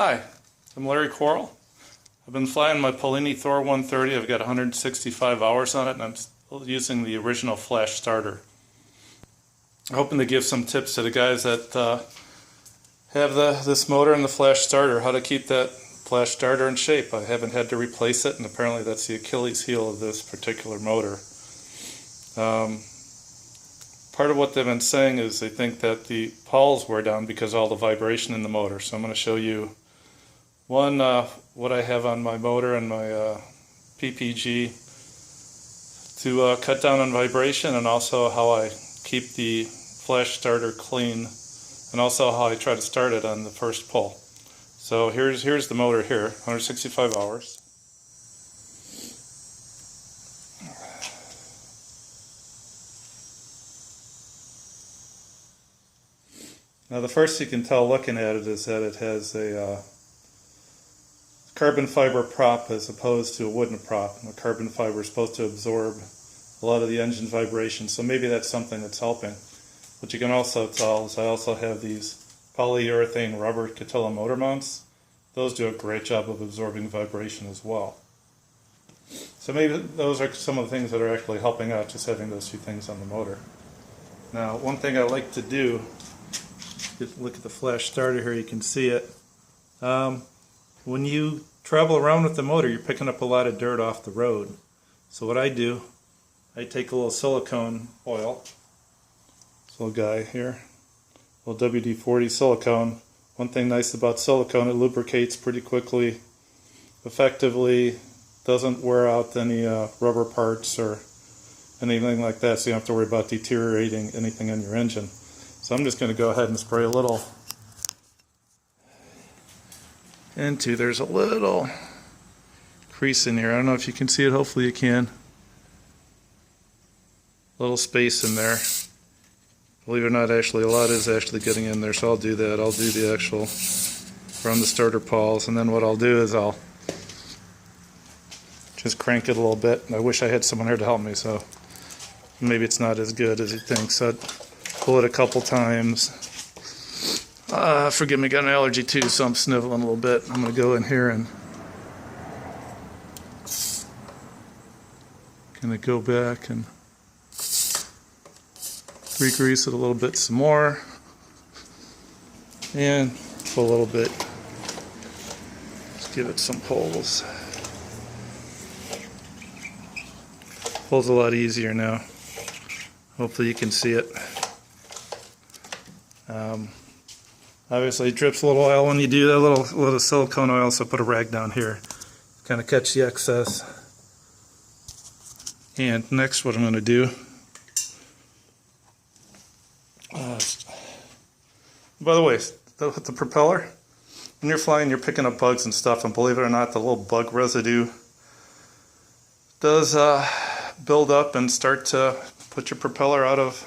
Hi, I'm Larry Quarrel. I've been flying my Polini Thor 130. I've got 165 hours on it, and I'm still using the original flash starter. I'm hoping to give some tips to the guys that have this motor and the flash starter, how to keep that flash starter in shape. I haven't had to replace it, and apparently that's the Achilles heel of this particular motor. Part of what they've been saying is they think that the pawls wear down because of all the vibration in the motor. So I'm going to show you what I have on my motor and my PPG to cut down on vibration, and also how I keep the flash starter clean, and also how I try to start it on the first pull. So here's the motor here, 165 hours. Now the first you can tell looking at it is that it has a carbon fiber prop as opposed to a wooden prop. And the carbon fiber is supposed to absorb a lot of the engine vibration, so maybe that's something that's helping. What you can also tell is I also have these polyurethane rubber Catella motor mounts. Those do a great job of absorbing vibration as well. So maybe those are some of the things that are actually helping out, just having those few things on the motor. Now, one thing I like to do, look at the flash starter here, you can see it. When you travel around with the motor, you're picking up a lot of dirt off the road. So what I do, I take a little silicone oil, this little guy here, a little WD-40 silicone. One thing nice about silicone, it lubricates pretty quickly, effectively, doesn't wear out any rubber parts or anything like that, so you don't have to worry about deteriorating anything on your engine. So I'm just going to go ahead and spray a little into, there's a little crease in here. I don't know if you can see it, hopefully you can. Little space in there. Believe it or not, actually a lot is actually getting in there, so I'll do that. I'll do the actual around the starter pawls, and then what I'll do is I'll just crank it a little bit. I wish I had someone here to help me, so maybe it's not as good as you think. So I'd pull it a couple times. Forgive me, got an allergy too, so I'm sniveling a little bit. I'm going to go in here and going to go back and re-grease it a little bit some more, and pull a little bit. Just give it some pulls. Pulls a lot easier now. Hopefully you can see it. Obviously it drips a little oil when you do that, little silicone oil, so put a rag down here, kind of catch the excess. And next what I'm going to do, by the way, the propeller, when you're flying you're picking up bugs and stuff, and believe it or not, the little bug residue does build up and start to put your propeller out of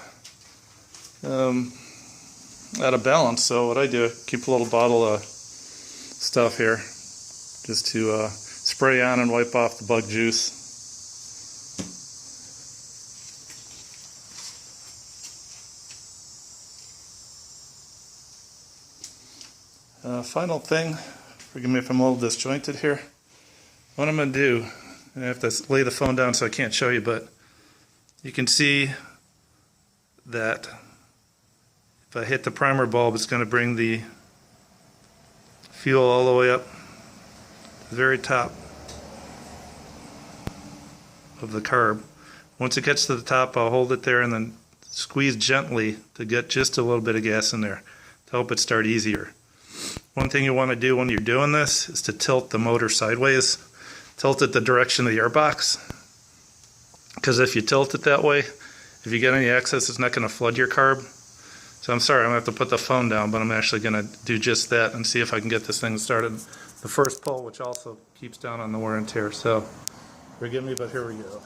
balance. So what I do, keep a little bottle of stuff here just to spray on and wipe off the bug juice. Final thing, forgive me if I'm a little disjointed here. What I'm going to do, I have to lay the phone down so I can't show you, but you can see that if I hit the primer bulb, it's going to bring the fuel all the way up to the very top of the carb. Once it gets to the top, I'll hold it there and then squeeze gently to get just a little bit of gas in there to help it start easier. One thing you want to do when you're doing this is to tilt the motor sideways. Tilt it the direction of the airbox, because if you tilt it that way, if you get any excess, it's not going to flood your carb. So I'm sorry, I'm going to have to put the phone down, but I'm actually going to do just that and see if I can get this thing started. The first pull, which also keeps down on the wear and tear. So forgive me, but here we go.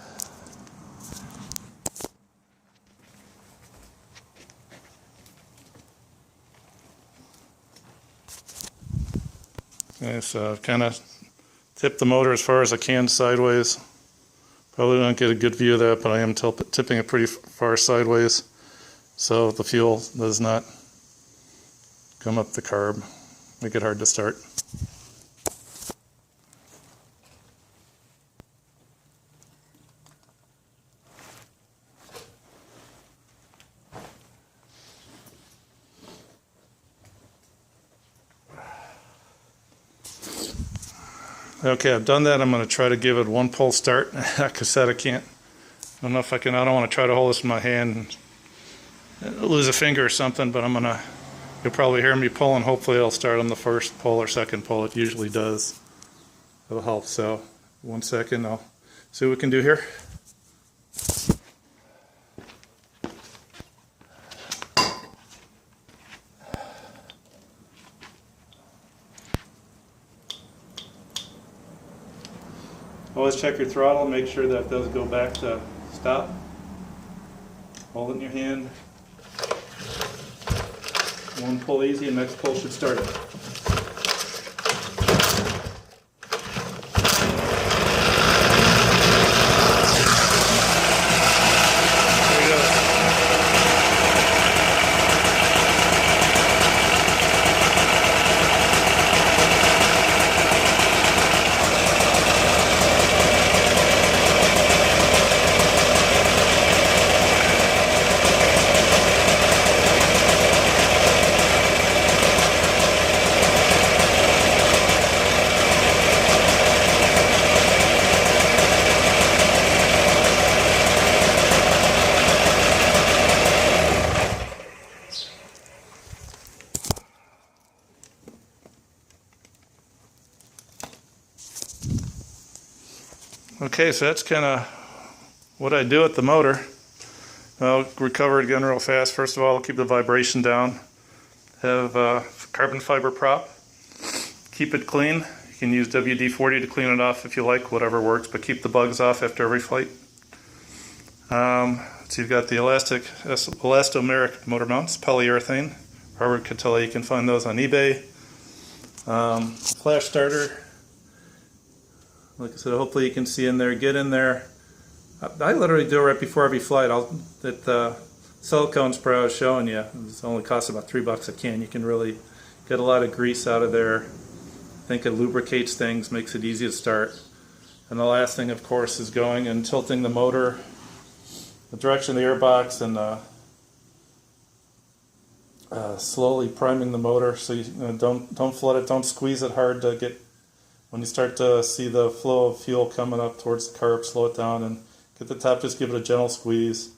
Okay, so I've kind of tipped the motor as far as I can sideways. Probably don't get a good view of that, but I am tipping it pretty far sideways so the fuel does not come up the carb. make it hard to start. Okay, I've done that. I'm going to try to give it one pull start. Like I said, I can't. I don't know if I can. I don't want to try to hold this in my hand and lose a finger or something, but I'm going to. You'll probably hear me pulling. Hopefully it'll start on the first pull or second pull. It usually does. It'll help. So 1 second. I'll see what we can do here. Always check your throttle, make sure that does go back to stop. Hold it in your hand. One pull easy, and next pull should start it. Okay, so that's kind of what I do with the motor. I'll recover it again real fast. First of all, I'll keep the vibration down. Have a carbon fiber prop. Keep it clean. You can use WD-40 to clean it off if you like, whatever works, but keep the bugs off after every flight. So you've got the elastomeric motor mounts, polyurethane. Robert could tell you can find those on eBay. Flash starter. Like I said, hopefully you can see in there. Get in there. I literally do it right before every flight. That silicone spray I was showing you, it only costs about $3 a can. You can really get a lot of grease out of there. I think it lubricates things, makes it easy to start. And the last thing, of course, is going and tilting the motor the direction of the airbox and slowly priming the motor. So you don't flood it, don't squeeze it hard to get. When you start to see the flow of fuel coming up towards the carb, slow it down and get the top, just give it a gentle squeeze.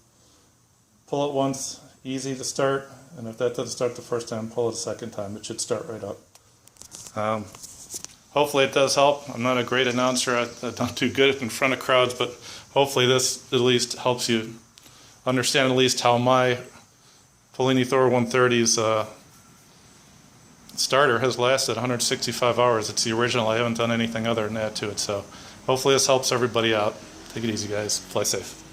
Pull it once, easy to start, and if that doesn't start the first time, pull it a second time. It should start right up. Hopefully it does help. I'm not a great announcer. I don't do good in front of crowds, but hopefully this at least helps you understand at least how my Polini Thor 130's starter has lasted 165 hours. It's the original. I haven't done anything other than that to it. So hopefully this helps everybody out. Take it easy, guys. Fly safe.